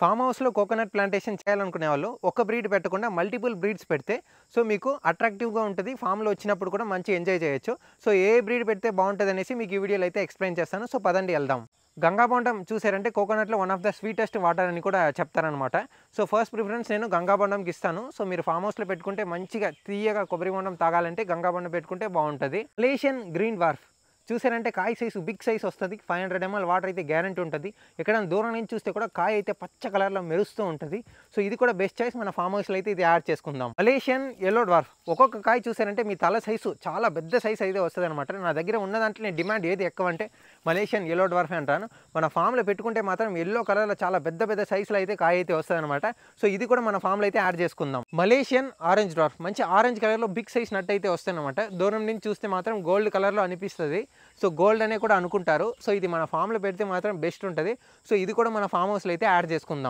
Form హౌస్‌లో coconut plantation చేయాలనుకునే వాళ్ళు ఒక బ్రీడ్ పెట్టకుండా మల్టిపుల్ బ్రీడ్స్ పెడితే సో మీకు అట్రాక్టివ్‌గా ఉంటది. ఫామ్‌లో వచ్చినప్పుడు కూడా మంచి ఎంజాయ్ చేయొచ్చు. సో ఏ బ్రీడ్ పెడితే బావుంటదనేసి మీకు ఈ వీడియోలో అయితే ఎక్స్‌ప్లెయిన్ చేస్తాను. సో పదండి ఎళ్దాం. గంగాబొండం చూసారంటే కోకోనట్‌లో one of the sweetest water అని కూడా చెప్తారనమాట. సో ఫస్ట్ ప్రిఫరెన్స్ నేను గంగాబొండంకి ఇస్తాను. సో మీరు ఫామ్ హౌస్‌లో పెట్టుకుంటే మంచిగా తీయగా కొబ్బరి బొండం తాగాలంటే గంగాబొండం పెట్టుకుంటే బావుంటది. మలేషియన్ గ్రీన్ డ్వార్ఫ్ చూసారంటే కాయ సైజు బిగ్ సైజ్ వస్తది. 500 ml వాటర్ అయితే గ్యారంటీ ఉంటది. ఎక్కడైనా దూరం నుంచి చూస్తే కూడా కాయ అయితే పచ్చ కలర్‌లో మెరుస్తూ ఉంటది. సో ఇది కూడా బెస్ట్ చాయిస్. మన ఫామ్ హౌస్‌లో అయితే ఇది యాడ్ చేసుకుందాం. మలేషియన్ యెల్లో డ్వార్ఫ్ ఒక్కొక్క కాయ చూసారంటే మీ తల సైజు చాలా పెద్ద సైజ్ అయితే వస్తదనమాట. నా దగ్గర ఉన్న దాంట్లో డిమాండ్ ఏది ఎక్కువంటే మలేషియన్ యెల్లో డ్వార్ఫ్ అంటాను. మన ఫామ్‌లో పెట్టుకుంటే మాత్రం యెల్లో కలర్‌లో చాలా పెద్ద పెద్ద సైజులో అయితే కాయ అయితే వస్తదనమాట. సో ఇది కూడా మన ఫామ్‌లో అయితే యాడ్ చేసుకుందాం. మలేషియన్ ఆరెంజ్ డ్వార్ఫ్ మంచి ఆరెంజ్ కలర్‌లో బిగ్ సైజ్ నట్ అయితే వస్తదనమాట. దూరం నుంచి చూస్తే మాత్రం గోల్డ్ కలర్‌లో అనిపిస్తది. సో గోల్డ్ అనే కూడా అనుకుంటారు. సో ఇది మన ఫామ్‌లో పెడితే మాత్రం బెస్ట్ ఉంటది. సో ఇది కూడా మన ఫామ్ హౌస్‌లో అయితే యాడ్ చేసుకుందాం.